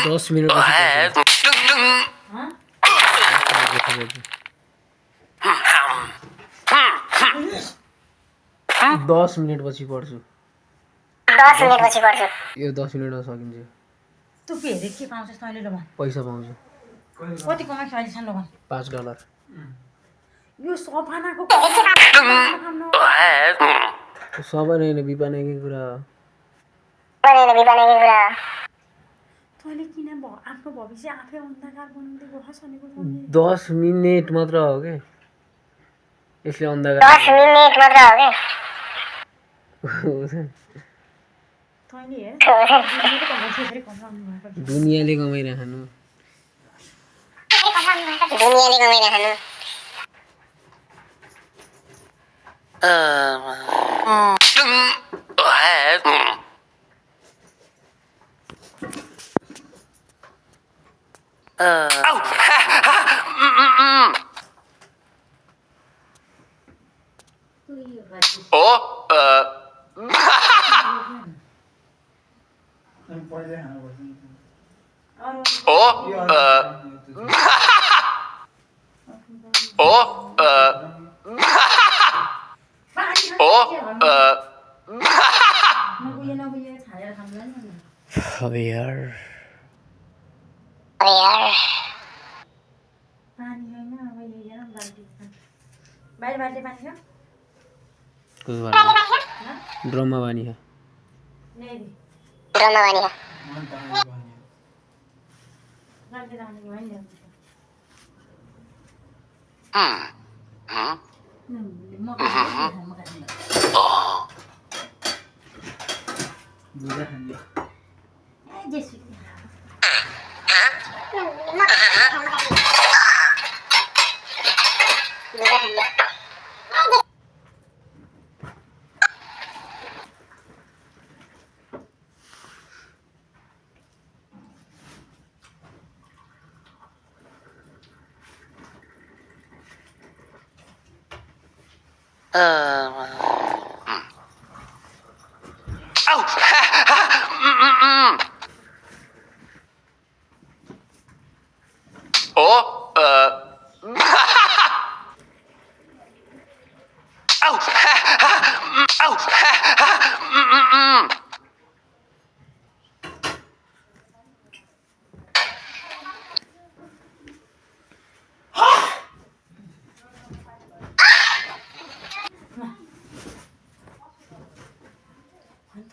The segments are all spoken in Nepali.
दस मिनट 10 मिनट पछि पढ्छु। 10 मिनट पछि पढ्छु। यो 10 मिनटमा सकिन्छ। तँ फेरि के पाउँछस् तैँले ल भन्? पैसा पाउँछु। कति कमाइस् अहिलेसम्म ल भन्? $5। यो सपनाको सबै नै बिपानेकै कुरा हो। तैँले किन आफ्नो भविष्य आफै अन्धकार बनाउँदै गएछस् भनेको 10 मिनेट मात्र हो के यसले अन्धकार 10 मिनेट मात्र हो के तैँले हेर दुनियाँले कमाइराख्नु अब यार पानी छैन अब हेर बाल्टी बाहिर बाल्टी पानी छ ड्रममा पानी छ बाल्टी राख्नु भयो नि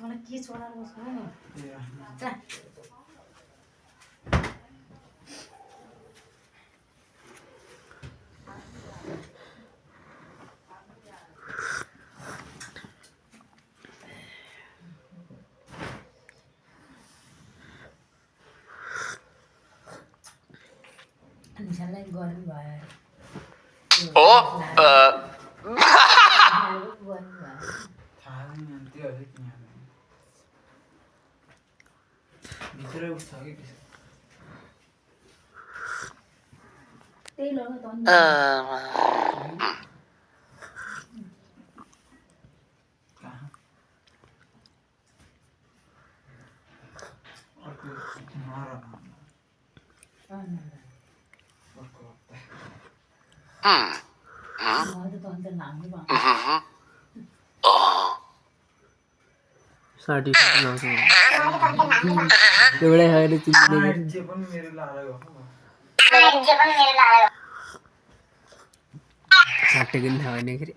तँलाई के चलाएर बस्नु नि निशालाई गर्नु भयो त्यही लगा त साठी लाउँछ एउटै खाएर साट्टेको नि थाहा होइन फेरि